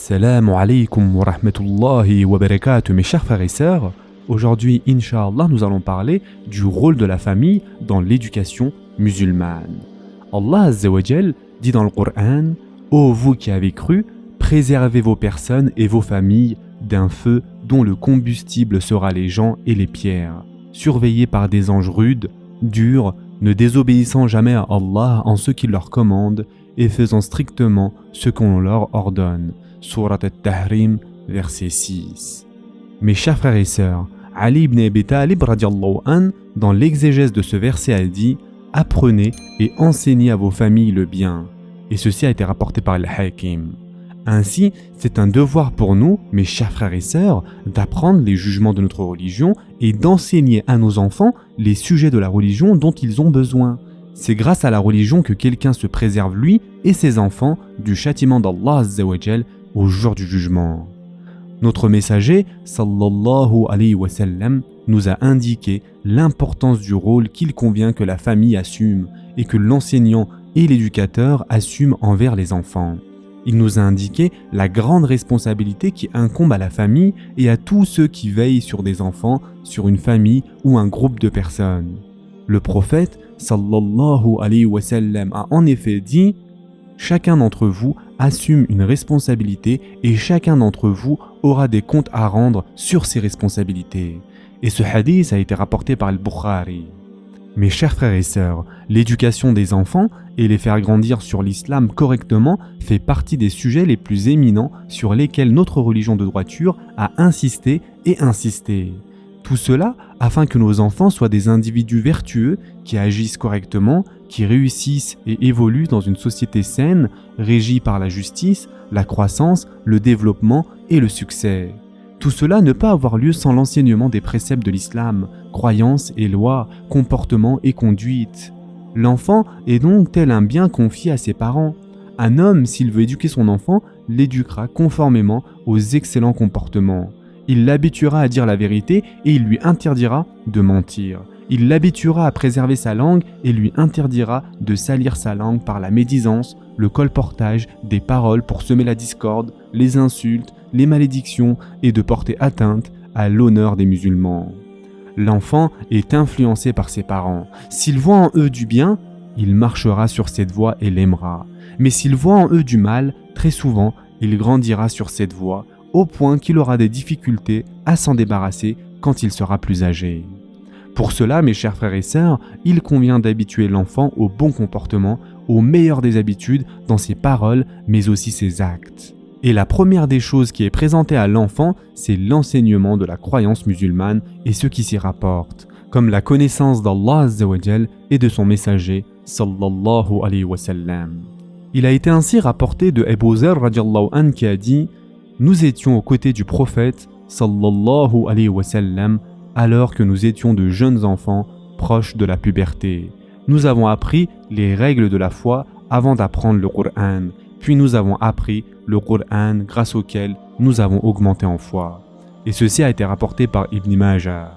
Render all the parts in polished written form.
Assalamu alaikum wa rahmatullahi wa barakatuh, mes chers frères et sœurs. Aujourd'hui, Inch'Allah, nous allons parler du rôle de la famille dans l'éducation musulmane. Allah Azza wa Jal dit dans le Coran: Ô vous qui avez cru, préservez vos personnes et vos familles d'un feu dont le combustible sera les gens et les pierres, surveillés par des anges rudes, durs, ne désobéissant jamais à Allah en ce qu'il leur commande et faisant strictement ce qu'on leur ordonne. Surat At-Tahrim, verset 6. Mes chers frères et sœurs, Ali ibn Abi Talib radiallahu anh, dans l'exégèse de ce verset a dit: apprenez et enseignez à vos familles le bien. Et ceci a été rapporté par Al-Hakim. Ainsi, c'est un devoir pour nous, mes chers frères et sœurs, d'apprendre les jugements de notre religion et d'enseigner à nos enfants les sujets de la religion dont ils ont besoin. C'est grâce à la religion que quelqu'un se préserve lui et ses enfants du châtiment d'Allah Azza wa Jal au jour du jugement. Notre messager, sallallahu alayhi wa sallam, nous a indiqué l'importance du rôle qu'il convient que la famille assume et que l'enseignant et l'éducateur assument envers les enfants. Il nous a indiqué la grande responsabilité qui incombe à la famille et à tous ceux qui veillent sur des enfants, sur une famille ou un groupe de personnes. Le prophète, sallallahu alayhi wa sallam, a en effet dit: chacun d'entre vous assume une responsabilité et chacun d'entre vous aura des comptes à rendre sur ses responsabilités. Et ce hadith a été rapporté par Al-Bukhari. Mes chers frères et sœurs, l'éducation des enfants et les faire grandir sur l'islam correctement fait partie des sujets les plus éminents sur lesquels notre religion de droiture a insisté et insisté. Tout cela afin que nos enfants soient des individus vertueux qui agissent correctement, qui réussissent et évoluent dans une société saine, régie par la justice, la croissance, le développement et le succès. Tout cela ne peut avoir lieu sans l'enseignement des préceptes de l'islam, croyances et lois, comportements et conduites. L'enfant est donc tel un bien confié à ses parents. Un homme, s'il veut éduquer son enfant, l'éduquera conformément aux excellents comportements. Il l'habituera à dire la vérité et il lui interdira de mentir. Il l'habituera à préserver sa langue et lui interdira de salir sa langue par la médisance, le colportage des paroles pour semer la discorde, les insultes, les malédictions et de porter atteinte à l'honneur des musulmans. L'enfant est influencé par ses parents. S'il voit en eux du bien, il marchera sur cette voie et l'aimera. Mais s'il voit en eux du mal, très souvent, il grandira sur cette voie, au point qu'il aura des difficultés à s'en débarrasser quand il sera plus âgé. Pour cela, mes chers frères et sœurs, il convient d'habituer l'enfant au bon comportement, au meilleur des habitudes dans ses paroles, mais aussi ses actes. Et la première des choses qui est présentée à l'enfant, c'est l'enseignement de la croyance musulmane et ce qui s'y rapporte, comme la connaissance d'Allah Azza wa Jal et de son messager, sallallahu alayhi wa sallam. Il a été ainsi rapporté de Abu Zar radiallahu anh qui a dit: nous étions aux côtés du prophète, sallallahu alayhi wa sallam, alors que nous étions de jeunes enfants proches de la puberté. Nous avons appris les règles de la foi avant d'apprendre le Coran, puis nous avons appris le Coran grâce auquel nous avons augmenté en foi. Et ceci a été rapporté par Ibn Majah.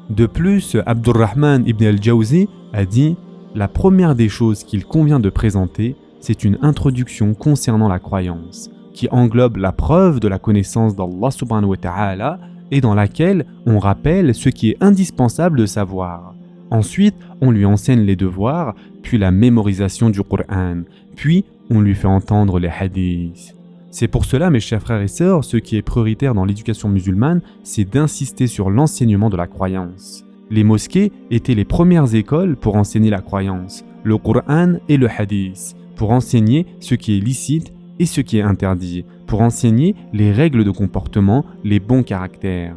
De plus, Abdurrahman ibn al-Jawzi a dit: la première des choses qu'il convient de présenter, c'est une introduction concernant la croyance, qui englobe la preuve de la connaissance d'Allah subhanahu wa ta'ala et dans laquelle on rappelle ce qui est indispensable de savoir. Ensuite, on lui enseigne les devoirs, puis la mémorisation du Coran, puis on lui fait entendre les hadiths. C'est pour cela, mes chers frères et sœurs, ce qui est prioritaire dans l'éducation musulmane, c'est d'insister sur l'enseignement de la croyance. Les mosquées étaient les premières écoles pour enseigner la croyance, le Coran et le hadith, pour enseigner ce qui est licite et ce qui est interdit, pour enseigner les règles de comportement, les bons caractères.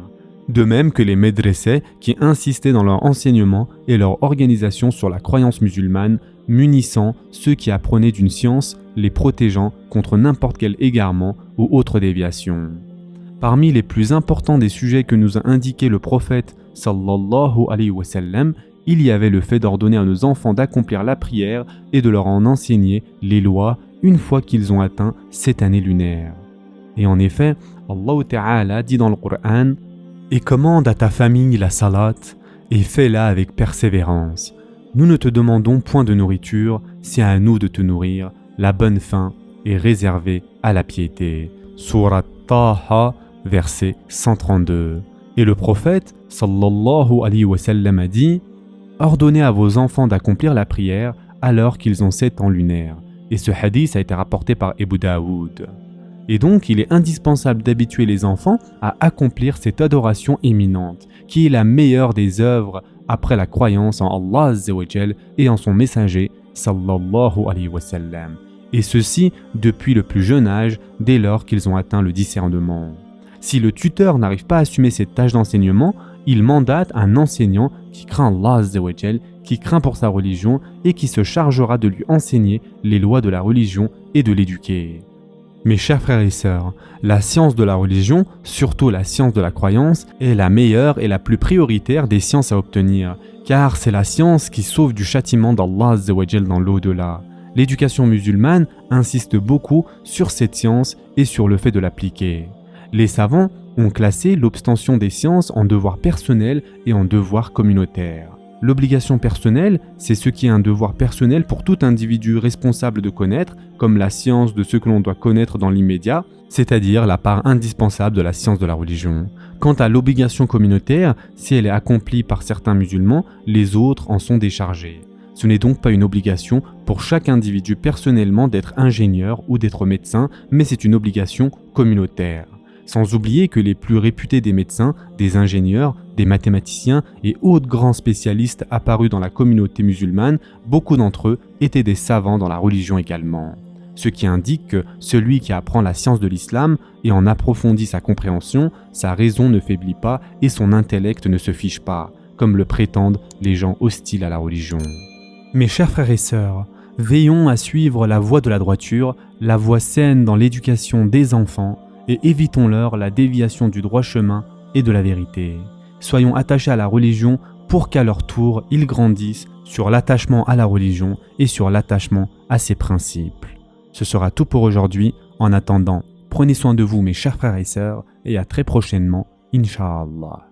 De même que les médresses qui insistaient dans leur enseignement et leur organisation sur la croyance musulmane, munissant ceux qui apprenaient d'une science, les protégeant contre n'importe quel égarement ou autre déviation. Parmi les plus importants des sujets que nous a indiqué le prophète sallallahu alayhi wa sallam, il y avait le fait d'ordonner à nos enfants d'accomplir la prière et de leur en enseigner les lois une fois qu'ils ont atteint cette année lunaire. Et en effet, Allah Ta'ala dit dans le Coran: et commande à ta famille la salat et fais-la avec persévérance. Nous ne te demandons point de nourriture, c'est à nous de te nourrir. La bonne faim est réservée à la piété. Sourate Taha, verset 132. Et le prophète, sallallahu alayhi wa sallam, a dit « Ordonnez à vos enfants d'accomplir la prière alors qu'ils ont 7 ans lunaires. » Et ce hadith a été rapporté par Abu Daoud. Et donc, il est indispensable d'habituer les enfants à accomplir cette adoration éminente, qui est la meilleure des œuvres après la croyance en Allah Azza wa Jal et en son messager, sallallahu alayhi wa sallam. Et ceci depuis le plus jeune âge, dès lors qu'ils ont atteint le discernement. Si le tuteur n'arrive pas à assumer cette tâche d'enseignement, il mandate un enseignant qui craint Allah Azza wa Jal, qui craint pour sa religion et qui se chargera de lui enseigner les lois de la religion et de l'éduquer. Mes chers frères et sœurs, la science de la religion, surtout la science de la croyance, est la meilleure et la plus prioritaire des sciences à obtenir, car c'est la science qui sauve du châtiment d'Allah Azza wa Jal dans l'au-delà. L'éducation musulmane insiste beaucoup sur cette science et sur le fait de l'appliquer. Les savants ont classé l'obtention des sciences en devoir personnel et en devoir communautaire. L'obligation personnelle, c'est ce qui est un devoir personnel pour tout individu responsable de connaître, comme la science de ce que l'on doit connaître dans l'immédiat, c'est-à-dire la part indispensable de la science de la religion. Quant à l'obligation communautaire, si elle est accomplie par certains musulmans, les autres en sont déchargés. Ce n'est donc pas une obligation pour chaque individu personnellement d'être ingénieur ou d'être médecin, mais c'est une obligation communautaire. Sans oublier que les plus réputés des médecins, des ingénieurs, des mathématiciens et autres grands spécialistes apparus dans la communauté musulmane, beaucoup d'entre eux étaient des savants dans la religion également. Ce qui indique que celui qui apprend la science de l'islam et en approfondit sa compréhension, sa raison ne faiblit pas et son intellect ne se fiche pas, comme le prétendent les gens hostiles à la religion. Mes chers frères et sœurs, veillons à suivre la voie de la droiture, la voie saine dans l'éducation des enfants, et évitons-leur la déviation du droit chemin et de la vérité. Soyons attachés à la religion pour qu'à leur tour, ils grandissent sur l'attachement à la religion et sur l'attachement à ses principes. Ce sera tout pour aujourd'hui. En attendant, prenez soin de vous mes chers frères et sœurs et à très prochainement, Inch'Allah.